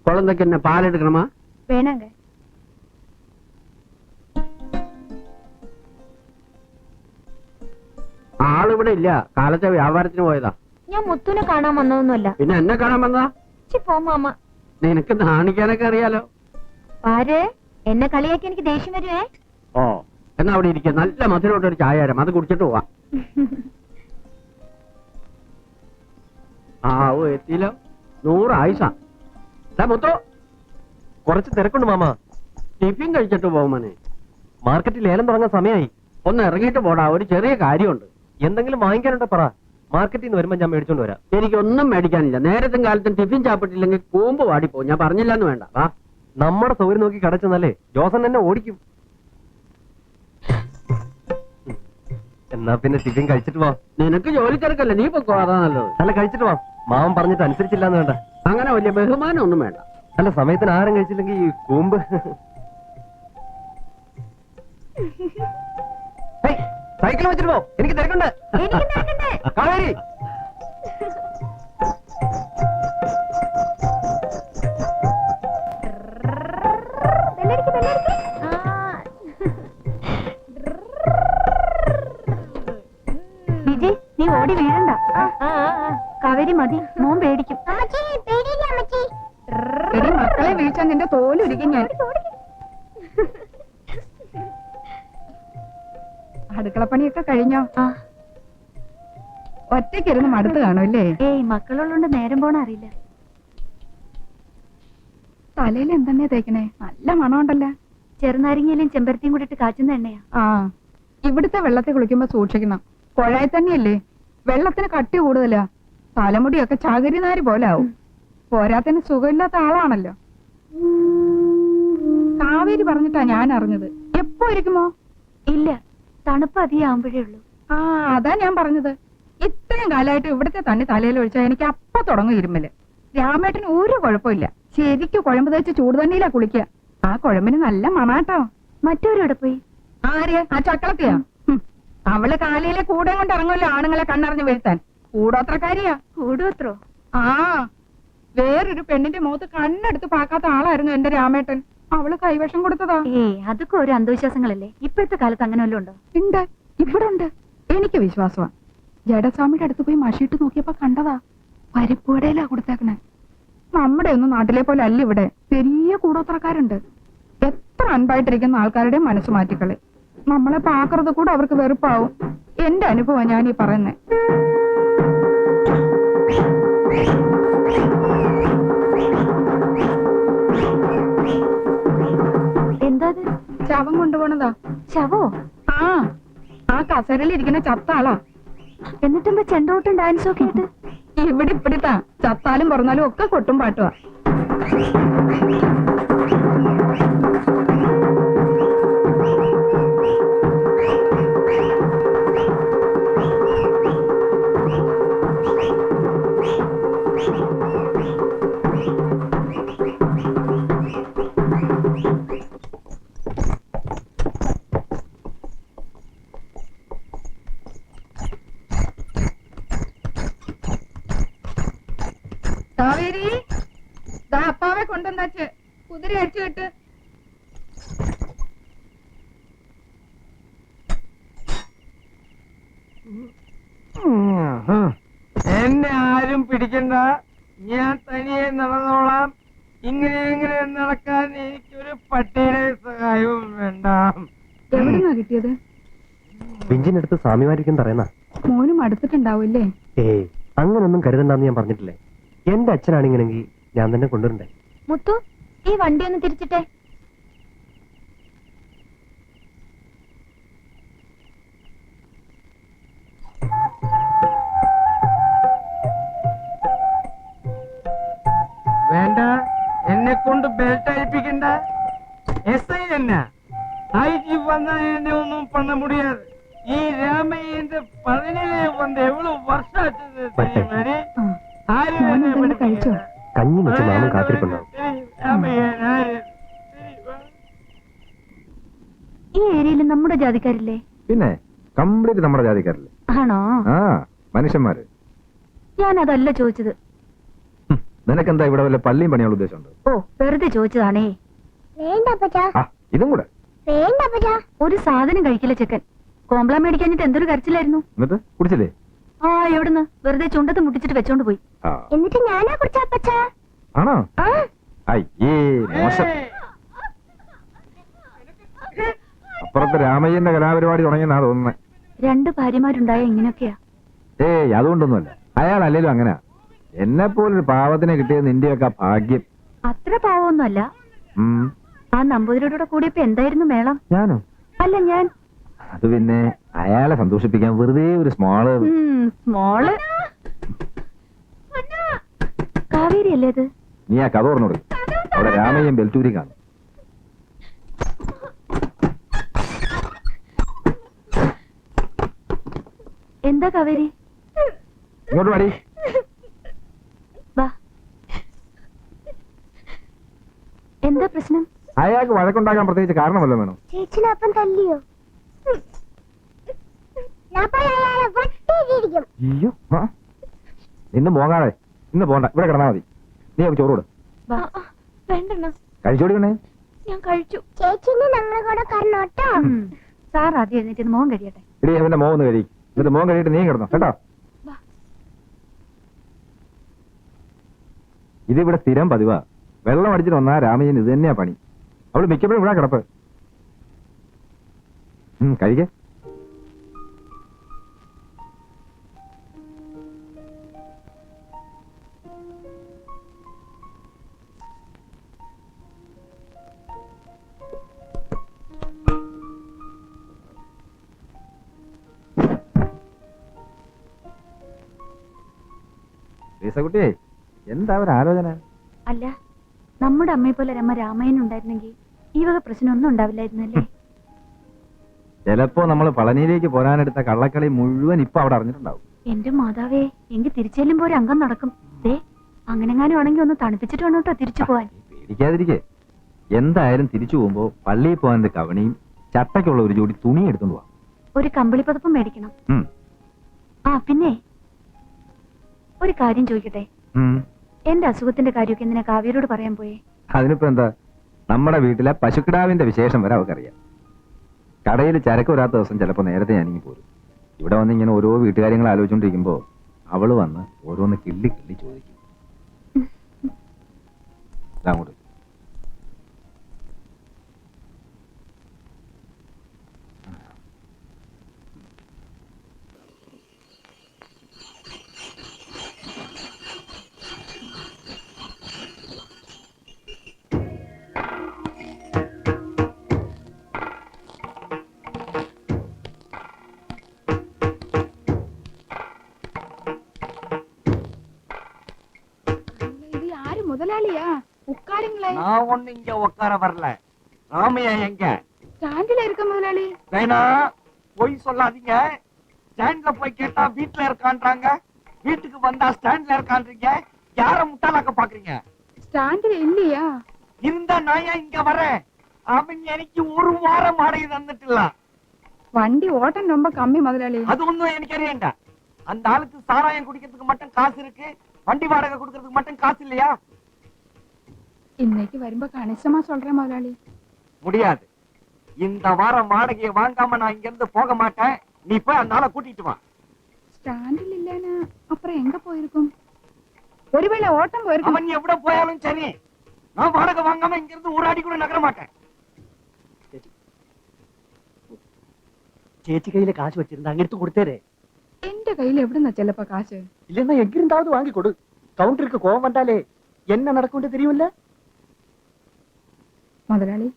குழந்தைக்கு என்ன பால் எடுக்கணுமா? வேணாங்க. ആളിവിടെ ഇല്ല, കാലത്തെ വ്യാപാരത്തിന് പോയതാ. ഞാൻ മുത്തുനെ കാണാൻ വന്നതൊന്നുമല്ല. പിന്നെ എന്നെ കാണാൻ വന്നതാ? പോ മാമ. നിനക്ക് നാണിക്കാനൊക്കെ അറിയാലോ. ആര് എന്നെ കളിയാക്കി എനിക്ക് ദേഷ്യം വരുവേ. ഓ എന്നാ അവിടെ ഇരിക്കുക, നല്ല മധുരമായിട്ടൊരു ചായ തരാം, അത് കുടിച്ചിട്ട് പോവാ. ഓ എത്തിയില്ലോ, 100 ആയിസാ. മുത്തോ കുറച്ച് തിരക്കുണ്ട് മാമ. ടിഫിൻ കഴിച്ചിട്ട് പോകുമനെ. മാർക്കറ്റിൽ ലേലം തുടങ്ങാൻ സമയമായി. ഒന്ന് ഇറങ്ങിയിട്ട് പോടാ, ഒരു ചെറിയ കാര്യമുണ്ട്. എന്തെങ്കിലും വാങ്ങിക്കാനുണ്ടോ പറ, മാർക്കറ്റിൽ നിന്ന് വരുമ്പോ ഞാൻ മേടിച്ചോണ്ട് വരാം. എനിക്കൊന്നും മേടിക്കാനില്ല. നേരത്തും കാലത്തും ടിഫിൻ ചാപ്പിട്ടില്ലെങ്കിൽ കൂമ്പ് വാടിപ്പോ. ഞാൻ പറഞ്ഞില്ലെന്ന് വേണ്ട. വാ, നമ്മുടെ സൗകര്യം നോക്കി കടച്ചെന്നല്ലേ ജോസൻ എന്നെ ഓടിക്കും. എന്നാ പിന്നെ ടിഫിൻ കഴിച്ചിട്ട് വാ. നിനക്ക് ജോലി തിരക്കല്ലേ, നീ പൊക്കോ, അതാ നല്ലത്. അല്ല കഴിച്ചിട്ട് വാ, മാമൻ പറഞ്ഞിട്ട് അനുസരിച്ചില്ലാന്ന് വേണ്ട. അങ്ങനെ വലിയ ബഹുമാനം ഒന്നും വേണ്ട. അല്ല സമയത്തിന് ആരും കഴിച്ചില്ലെങ്കിൽ ഈ കൂമ്പ്. സൈക്കിൾ വെച്ചിട്ട് പോ, എനിക്ക് തിരക്കുണ്ട്. കാവേരി നീ ഓടി വീഴണ്ട. കാവേരി മതി, മോൻ പേടിക്കും. മക്കളെ വീഴ്ചാൻ നിന്റെ തോലുരിക്കും ഞാൻ. അടുക്കളപ്പണിയൊക്കെ കഴിഞ്ഞോ? ഒറ്റയ്ക്കിരുന്ന് മടുത്ത് കാണുമല്ലേ? ഏയ് മക്കളുള്ളോണ്ട് നേരം പോണ അറിയില്ല. തലയിൽ എന്തെണ്ണ തേക്കണേ? നല്ല മണമുണ്ടല്ലോ. ചെറുനാരങ്ങയിലും ചെമ്പരത്തിയും കൂടി ഇട്ട് കാച്ചുന്ന എണ്ണയാ. ഇവിടുത്തെ വെള്ളത്തിൽ കുളിക്കുമ്പോ സൂക്ഷിക്കണം. കുഴായി തന്നെയല്ലേ, വെള്ളത്തിന് കട്ടി കൂടുതലാ. തലമുടിയൊക്കെ ചാകരിനാരി പോലെ ആവും. പോരാത്തിന് സുഖമില്ലാത്ത ആളാണല്ലോ. കാവേരി പറഞ്ഞിട്ടാ ഞാൻ അറിഞ്ഞത്. എപ്പോ ഇരിക്കുമോ? ഇല്ല, തണുപ്പ് അധികം ആവുമ്പോഴേ ഉള്ളൂ. അതാ ഞാൻ പറഞ്ഞത്. ഇത്രയും കാലമായിട്ട് ഇവിടുത്തെ തന്നെ തലയിൽ ഒഴിച്ചാൽ എനിക്ക് അപ്പൊ തുടങ്ങും ഇരുമല്. രാമേട്ടന് ഒരു കുഴപ്പമില്ല. ശരിക്കും കുഴമ്പ് തേച്ച് ചൂട് തന്നെയിലാ കുളിക്കുക. ആ കുഴമ്പിന് നല്ല മണാട്ടോ. മറ്റവരോടെ പോയി? ആര്? ആ ചക്കളത്തിയാ. അവള് കാലയിലെ കൂടെ കൊണ്ട് ഇറങ്ങുമല്ലോ ആണുങ്ങളെ കണ്ണറിഞ്ഞു വീഴ്ത്താൻ. കൂടോത്രക്കാരിയാ. കൂടോത്രോ? വേറൊരു പെണ്ണിന്റെ മുഖത്ത് കണ്ണെടുത്ത് പാക്കാത്ത ആളായിരുന്നു എന്റെ രാമേട്ടൻ. അവള് കൈവശം കൊടുത്തതാ. അതൊക്കെ ഒരു അന്ധവിശ്വാസങ്ങളല്ലേ. ഇപ്പോഴത്തെ കാലത്ത് അങ്ങനെ വല്ലതും ഉണ്ടോ? ഉണ്ട്, ഇവിടെ ഉണ്ട്. എനിക്ക് വിശ്വാസമാ. ജഡസ്വാമിയുടെ അടുത്ത് പോയി മഷിയിട്ട് നോക്കിയപ്പോ കണ്ടതാ. പരിപ്പുവടയിലാ കൊടുത്തേക്കണേ. നമ്മുടെ ഒന്നും നാട്ടിലെ പോലെ അല്ല ഇവിടെ. പെരിയ കൂടോത്രക്കാരുണ്ട്. എത്ര അൻപായിട്ടിരിക്കുന്ന ആൾക്കാരുടെ മനസ്സ് മാറ്റിക്കളി. നമ്മളെ പാക്കറത് കൂടെ അവർക്ക് വെറുപ്പാവും. എന്റെ അനുഭവം ഞാൻ ഈ പറയുന്നേ. എന്താ ശവം കൊണ്ടുപോണതാ. ശവോ? ആ കസേരയിൽ ഇരിക്കുന്ന ചത്താളാ. എന്നിട്ടെന്താ ചെണ്ടോട്ടും ഡാൻസും ഒക്കെ ആയിട്ട്? ഇവിടെ ഇപ്പിടിത്താ ചത്താലും പുറന്നാലും ഒക്കെ കൊട്ടും പാട്ടുവാ. കാവേരി, അപ്പാവെ കൊണ്ടുവന്നാച്ച് കുതിര അടിച്ചു കെട്ട്. എന്നെ ആരും പിടിക്കണ്ട, ഞാൻ തനിയെ നടന്നോളാം. ഇങ്ങനെ നടക്കാൻ എനിക്കൊരു പട്ടിയുടെ സഹായവും വേണ്ട. എവിടുന്നാ കിട്ടിയത്? ബെഞ്ചിനടുത്ത് സ്വാമിമാരിക്കും പറയുന്ന. മോനും അടുത്തിട്ടുണ്ടാവൂല്ലേ? അങ്ങനൊന്നും കരുതണ്ടെന്ന് ഞാൻ പറഞ്ഞിട്ടില്ലേ. എന്റെ അച്ഛനാണിങ്ങനെങ്കിൽ ഞാൻ തന്നെ കൊണ്ടുവരണ്ടേ. മുത്തു, ഈ വണ്ടി ഒന്ന് തിരിച്ചിട്ടെ. വേണ്ട, എന്നെ കൊണ്ട് ബെൽറ്റ് അഴിപ്പിക്കണ്ട. എസ് ഐ തന്നെ ஐஜி வந்தா என்ன ஒன்றும் பண்ண முடியாது. ഈ രാമയ്യന്റെ 17 വന്ന് എவ்வளவு വർഷം ആച്ചത് தெரியுமாடி? കഴിച്ചോ? കഞ്ഞി വെച്ച് മാമൻ കാത്തിരിപ്പുണ്ടാവും. ഈ ഏരിയയിൽ നമ്മുടെ ജാതിക്കാരില്ലേ? പിന്നെ കംപ്ലീറ്റ് നമ്മുടെ ജാതിക്കാരല്ലേ? ആണോ? മനുഷ്യന്മാര്. ഞാൻ അതല്ല ചോദിച്ചത്. നിനക്കെന്താ ഇവിടെ വല്ല പള്ളിയും പണിയുള്ള ഉദ്ദേശമുണ്ട്? ഓ വെറുതെ ചോദിച്ചതാണേ. വേണ്ട അപ്പച്ചാ, ആ ഇതും കൂടെ. വേണ്ട അപ്പച്ചാ. ഒരു സാധനം കഴിക്കില്ല ചെക്കൻ. കോംപ്ലാൻ മേടിക്കാഞ്ഞിട്ട് എന്തൊരു കരച്ചിലായിരുന്നു. എന്നിട്ട് കുടിച്ചില്ലേ? ആ എവിടുന്ന് വെറുതെ ചുണ്ടത്ത് മുട്ടിച്ചിട്ട് വെച്ചോണ്ട് പോയി. ആ എന്നിട്ട് ഞാനാ കുടിച്ച അപ്പച്ചാ. ആണോ? ആ അയ്യേ മോശം. അപ്പുറത്തെ രാമയ്യന്റെ കലാപരിപാടി തുടങ്ങിയെന്നാ തോന്നുന്നത്. 2 ഭാര്യമാരുണ്ടായ ഇങ്ങനെയൊക്കെയാ. ഏയ് അതുകൊണ്ടൊന്നുമല്ല, അയാൾ അല്ലേലും അങ്ങനെയാ. എന്നെ പോലൊരു പാവത്തിനെ കിട്ടിയത് നിന്റെയൊക്കെ ഭാഗ്യം. അത്ര പാവമൊന്നുമല്ല. ഉം. ആ നമ്പൂതിരിയോടെ കൂടിയപ്പോ എന്തായിരുന്നു മേളം? ഞാനോ? അല്ല ഞാൻ. അത് പിന്നെ അയാളെ സന്തോഷിപ്പിക്കാൻ വെറുതെ ഒരു സ്മോള്. സ്മോള് കാവേരി അല്ലേ അത്? നീ ആ കഥ പറഞ്ഞോട്. അവിടെ രാമയ്യൻ ബെൽറ്റൂരി കാണും. എന്താ കാവേരി? ഇങ്ങോട്ട് പാടി. വാ. എന്താ പ്രശ്നം? അയാൾക്ക് വഴക്കുണ്ടാക്കാൻ പ്രത്യേകിച്ച് കാരണമല്ലോ വേണം. ചേച്ചിനപ്പം തല്ലിയോ? അയ്യോ ആ. ഇന്ന് പോകാതെ ഇന്ന് പോണ്ട, ഇവിടെ കിടന്നാ മതി. നീ ഒക്കെ ചോറ് കൊടു. വേണ്ടെണ്ണ, കഴിച്ചോടി വേണേ. ഞാൻ കഴിച്ചു. ചേച്ചിന് ഞങ്ങളെ കൂടെ കറന്നോട്ടോ. സാർ ആദ്യം എന്നിട്ട് മോൻ കഴിയട്ടെ. ഇടി അവന്റെ മോൻ ഒന്ന് കഴി. എന്നിട്ട് മോൻ കഴിയിട്ട് നീ കിടന്നോ കേട്ടോ. ഇതിവിടെ സ്ഥിരം പതിവാ. വെള്ളം അടിച്ചിട്ട് വന്നാ രാമയ്യൻ ഇത് തന്നെയാ പണി. അവള് മിക്കപ്പോഴും ഇവിടെ കിടപ്പ്. കഴിക്കേ. കുട്ടിയെ എന്താ ഒരു ആലോചന? അല്ല, നമ്മുടെ അമ്മയെ പോലെ രമ്മ രാമായണം ഉണ്ടായിരുന്നെങ്കിൽ ഈ വക പ്രശ്നമൊന്നും ഉണ്ടാവില്ലായിരുന്നല്ലേ? ചിലപ്പോ നമ്മൾ പളനിയിലേക്ക് പോരാനെടുത്ത കള്ളക്കളി മുഴുവൻ ഇപ്പൊ അവിടെ അറിഞ്ഞിട്ടുണ്ടാവും. എന്റെ മാതാവേ, എങ്കിൽ തിരിച്ചെല്ലുമ്പോ ഒരു അംഗം നടക്കും. ദേ അങ്ങനെങ്ങാനും ആണെങ്കിൽ ഒന്ന് തണുപ്പിച്ചിട്ട് വേണം കേട്ടോ തിരിച്ചു പോവാൻ. പേടിക്കാതിരിക്കേ. എന്തായാലും തിരിച്ചു പോകുമ്പോ പള്ളിയിൽ പോകാൻ കവണിയും ചട്ടയ്ക്കുള്ള ഒരു ജോഡി തുണി എടുത്തോണ്ട് പോവാം. ഒരു കമ്പിളിപ്പതപ്പും മേടിക്കണം. ഉം. ആ പിന്നെ ഒരു കാര്യം ചോദിക്കട്ടെ. ഉം. എന്റെ അസുഖത്തിന്റെ കാര്യമൊക്കെ എന്തിനാ കാവ്യരോട് പറയാൻ പോയേ? അതിനിപ്പോ എന്താ, നമ്മുടെ വീട്ടിലെ പശുക്കിടാവിന്റെ വിശേഷം വരെ അവക്കറിയാം. കടയിൽ ചരക്ക് വരാത്ത ദിവസം ചിലപ്പോ നേരത്തെ ഞാനിങ്ങി പോരും. ഇവിടെ വന്ന് ഇങ്ങനെ ഓരോ വീട്ടുകാര്യങ്ങൾ ആലോചിച്ചോണ്ടിരിക്കുമ്പോ അവള് വന്ന് ഓരോന്ന് കിള്ളി കിള്ളി ചോദിക്കും. അങ്ങോട്ട് இது யாரு முதலாளியா? உட்காருங்களே. நான் ஒண்ணு இங்க உட்கார வரல. ராமையா எங்க? ஸ்டாண்டில இருக்க முதலாளி. நைனா போய் சொல்லாதீங்க. ஸ்டாண்ட்ல போய் கேட்டா வீட்டுல இருக்கான்றாங்க, வீட்டுக்கு வந்தா ஸ்டாண்ட்ல இருக்கான்றீங்க. யார முட்டாளாக்க பாக்குறீங்க? ஸ்டாண்டில இல்லையா? இருந்தா நான் ஏன் இங்க வரேன்? அவன் எனக்கு 1 வாரம் வாடகை தந்துட்டுல. வண்டி ஓட்டம் ரொம்ப கம்மி முதலாளி. அது ஒண்ணும் எனக்கு அறியண்டா. அந்த ஆளுக்கு சாராயம் குடிக்கிறதுக்கு மட்டும் காசு இருக்கு, வண்டி வாடகை கொடுக்கறதுக்கு மட்டும் காசு இல்லையா? இன்னைக்கு வரும்போ கணிசமா சொல்றேன் முதலாளி. முடியாது. இந்த வாரம் வாடகையை வாங்காம நான் இங்க இருந்து போக மாட்டேன். நீ போய் அந்த ஆளை கூட்டிட்டு வா. ஸ்டாண்டில் இல்லைன்னா அப்புறம் எங்க போயிருக்கும்? ஒருவேளை ஓட்டம் போயிருக்கும். அவன் எவ்வளவு போயாலும் சரி, நான் வாடகை வாங்காம இங்க இருந்து ஒரு அடி கூட நகர மாட்டேன். ചേച്ചി കയ്യില് കാശ് വെച്ചിരുന്ന അങ്ങെടുത്ത് കൊടുത്തേരെ. എന്റെ കയ്യിൽ എവിടുന്നാ ചെലപ്പോ കാശ്? இல்லன்னா எங்கிருந்தாவது வாங்கி கொடு. கவுண்டருக்கு கோவம் வந்தாலே என்ன நடக்கும் தெரியுமில்ல? முதலாளி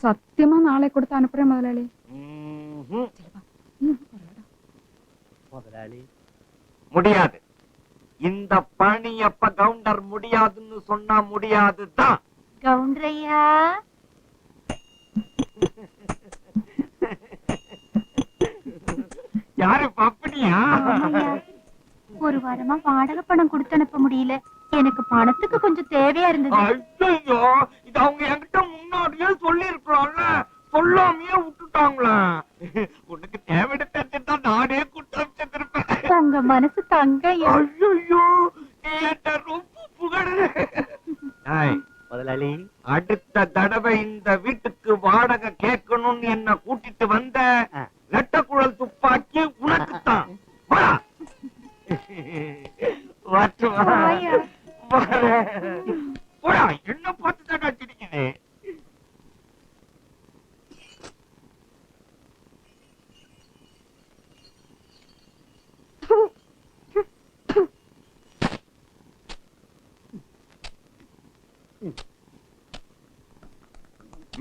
சத்தியமா நாளை கொடுத்து அனுப்புறேன் முதலாளி. முதலாளி முடியாது. இந்த பணி எப்ப கவுண்டர் முடியாதுன்னு சொன்னா முடியாதுதான். கவுண்டரையா, யாரு பப்பனியா? ஒரு வாரமா வாடகை பணம் கொடுத்து அனுப்ப முடியல. எனக்கு பணத்துக்கு கொஞ்சம் தேவையா இருந்தது. ஐயோ, இது அவங்க என்கிட்ட முன்னாடியே சொல்லி இருக்கலாம்ல, சொல்லாமையே விட்டுட்டாங்களா? உனக்கு தேவையான தெரிஞ்சுதான் நானே குற்றம் செஞ்சிருப்பேன். உங்க மனசு தங்க. ஐயோ, நீ என்ன ரொம்ப முதலாளி அடுத்த தடவை இந்த வீட்டுக்கு வாடகை கேட்கணும்னு என்ன கூட்டிட்டு வந்த லட்ட குழல் துப்பாக்கி உனக்குத்தான். போடா. போடா, என்ன பார்த்து தாண்டா சிரிக்குது.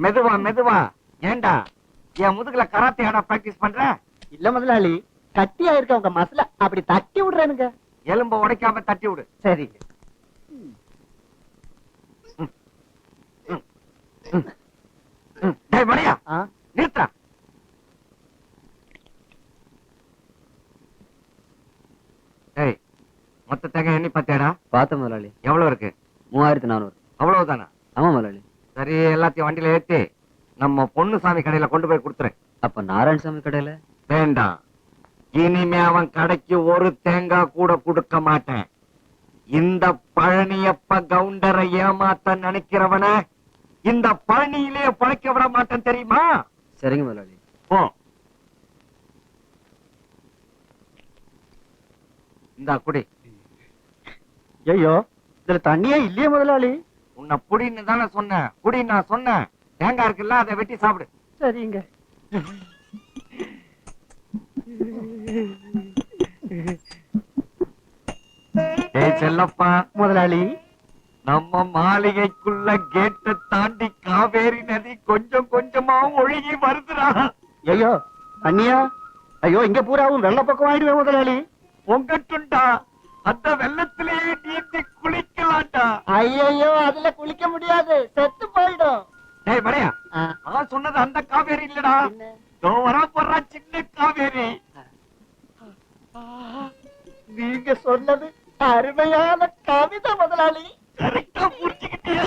மெதுவா மெதுவா. ஏண்டா என் முதுகுல கராத்தே ஆனா பிராக்டிஸ் பண்ற? இல்ல முதலாளி, கட்டியா இருக்க உங்க மசல அப்படி தட்டி விடுறேனுங்க. எலும்ப உடைக்காம தட்டி விடு. சரி. டேய் மணியா, நிறுத்தா. டேய், மொத்த தேங்காய் எண்ணி பாத்தியாடா? பார்த்த முதலாளி. எவ்வளவு இருக்கு? 3400. அவ்வளவுதானா? ஆமா முதலாளி. சரி, எல்லாத்தையும் வண்டியில ஏத்தி நம்ம பொண்ணுசாமி கடையில கொண்டு போய் கொடுத்துரு. அப்ப நாராயணசாமி கடையில? வேண்டாம், இனிமே அவன் கடைக்கு ஒரு தேங்காய் கூட கொடுக்க மாட்டேன். இந்த பழனியப்ப கவுண்டரை ஏமாத்த நினைக்கிறவன இந்த பழனியிலே பழைக்க விட மாட்டேன், தெரியுமா? சரிங்க முதலாளி. போ. இந்தா குடி. ஐயோ, இதுல தண்ணியே இல்லையே முதலாளி. உன்னை புடின்னு தானே சொன்னேன். குடி நான் சொன்னேன். தேங்காய் இருக்குல்ல, அதை வெட்டி சாப்பிடு. சரிங்க. ஏய் செல்லப்பா முதலாளி, நம்ம மாளிகைக்குள்ள கேட்டை தாண்டி காவேரி நதி கொஞ்சம் கொஞ்சமா ஒழுகி வருதுடா. ஐயோ தண்ணியா? ஐயோ, இங்க பூராவும் வெள்ள பக்கம் ஆயிடுவேன் முதலாளி. பொங்கட்டுண்டா, அந்த வெள்ளத்திலேயே நீந்தி குளிக்கலாம்டா. ஐயோ, அதுல குளிக்க முடியாது, செத்து போயிடும். ஏய் மடையா, நான் சொன்னது அந்த காவேரி இல்லடா. வரா போறா சின்ன காவேரி. நீங்க சொன்னது அருமையான கவிதை முதலாளி. கரெக்டா புரிஞ்சுக்கிட்டியா?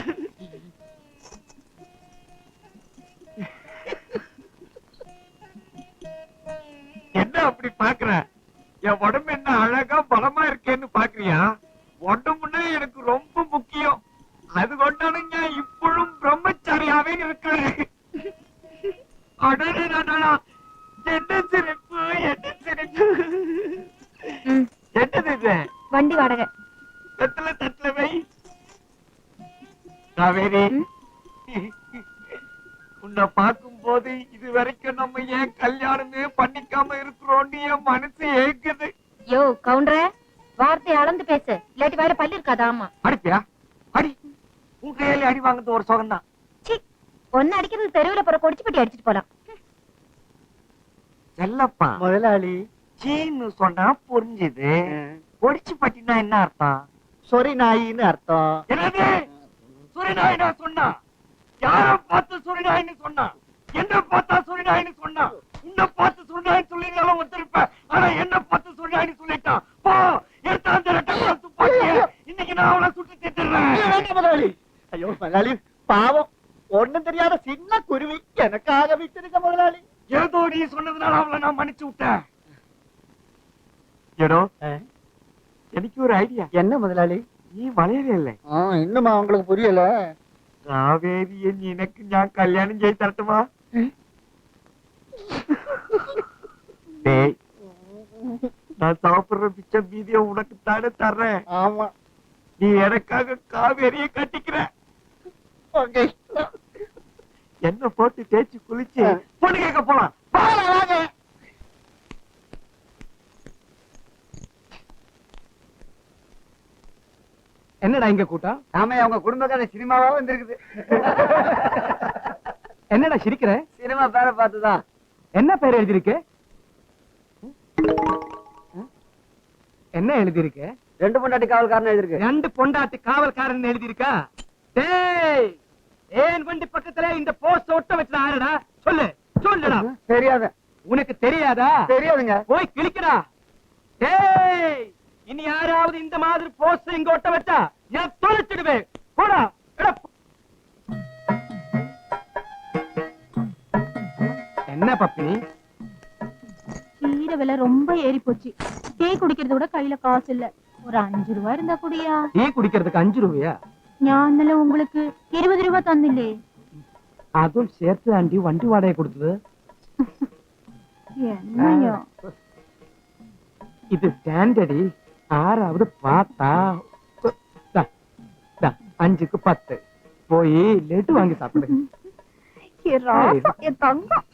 என்ன அப்படி பாக்குற? என் உடம்பு என்ன அழகா பலமா இருக்கேன்னு பாக்குறியா? உடம்புன்னா எனக்கு ரொம்ப முக்கியம். அது கொண்டானுங்க இப்பழும் பிரம்மச்சாரியாவே இருக்கிறேன். அடடடடடா, என்ன சிரிப்பு, என்ன சிரிப்பு. என்னது இது? வண்டி வாடகை. தட்டுல வை. காவேரி, உன்னை பார்க்கும் போது இது வரைக்கும் நம்ம ஏன் கல்யாணமே பண்ணிக்காம இருக்கிறோம்னு என் மனசு ஏக்குது. யோ கவுண்டர, வார்த்தை அளந்து பேசு, இல்லாட்டி வேற பல்லு இருக்காதா? ஆமா. அடிப்பியா? அடி. உன் கையில அடி வாங்குறது ஒரு சுகம் தான். ஒன்னு அடிக்கிறது தெருவுல போற கொடிச்சுப்பட்டி அடிச்சிட்டு போலாம். செல்லப்பா முதலாளி, சீன்னு சொன்னா புரிஞ்சுது. பொடிச்சு பட்டினா என்ன அர்த்தம்? சொரி நாயின்னு அர்த்தம். என்னது சுரிநாயினா சொன்னா? யார பார்த்து சுரிநாயின்னு சொன்னா? என்ன பார்த்தா சுரிநாயின்னு சொன்னா? உன்னை பார்த்து சுரிநாயின்னு சொல்லிருந்தாலும் ஒத்துருப்பேன். ஆனா என்ன பார்த்து சுரிநாயின்னு சொல்லிட்டான். போ, எடுத்து அந்த ரெட்டை துப்பாக்கிய இன்னைக்கு நான் அவளை சுட்டு திட்டுறேன். முதலாளி, ஐயோ முதலாளி, பாவம், ஒண்ணும் தெரியாத சின்ன குருவி, எனக்காக விட்டுருக்க முதலாளி. ஏதோ நீ சொன்னதுனால அவளை நான் மன்னிச்சு விட்டேன். ஏடோ, எனக்கு ஒரு ஐடியா. என்ன முதலாளி? நீ வளையல இல்ல? இன்னுமா உங்களுக்கு புரியல? காவேரிய எனக்கு நான் கல்யாணம் செய்து தரட்டுமா? டேய், நான் சாப்பிடுற பிச்சை மீதிய உனக்கு தானே தர்றேன். ஆமா. நீ எனக்காக காவேரிய கட்டிக்கிற. என்ன போட்டு தேய்ச்சி குளிச்சு பொண்ணு கேட்க போலாம். என்னடா இங்க கூட்டம்? ஆமா, அவங்க குடும்பக்கார சினிமாவா வந்திருக்குது. என்னடா சிரிக்கிற? சினிமா பேரை பார்த்துதான். என்ன பேர் எழுதிருக்கு? என்ன எழுதிருக்கு? 2 பொண்டாட்டி காவல்காரன் எழுதிருக்கு. 2 பொண்டாட்டி காவல்காரன் எழுதிருக்கா? டேய், ஏன் வண்டி பக்கத்துல இந்த போஸ்ட் ஒட்ட வச்சா ஆறுடா? சொல்லு, சொல்லுடா. தெரியாத. உனக்கு தெரியாதா? தெரியாதுங்க. போய் கிளிக்கடா. டேய், இனி யாராவது இந்த மாதிரி போஸ்ட் இங்க ஒட்ட வச்சா நான் தொலைச்சிடுவேன். போடா. என்ன பப்பி? கீரை விலை ரொம்ப ஏறி போச்சு. டீ குடிக்கிறத விட கையில காசு இல்ல. ஒரு 5 ரூபா இருந்தா கூடியா? டீ குடிக்கிறதுக்கு 5 ரூபாயா? ഞാൻ ഇന്നലെ உங்களுக்கு 20 രൂപ തന്നില്ലേ? അതും ചേർത്ത് ആണ്ടി വണ്ടി വാടക കൊടുത്തത്. என்னையோ ഇത് സ്റ്റാൻഡടി. ആരാவது பார்த்தா 5க்கு 10 போய் லட்டு வாங்கி சாப்பிடு. ராசா, என் தங்கம்.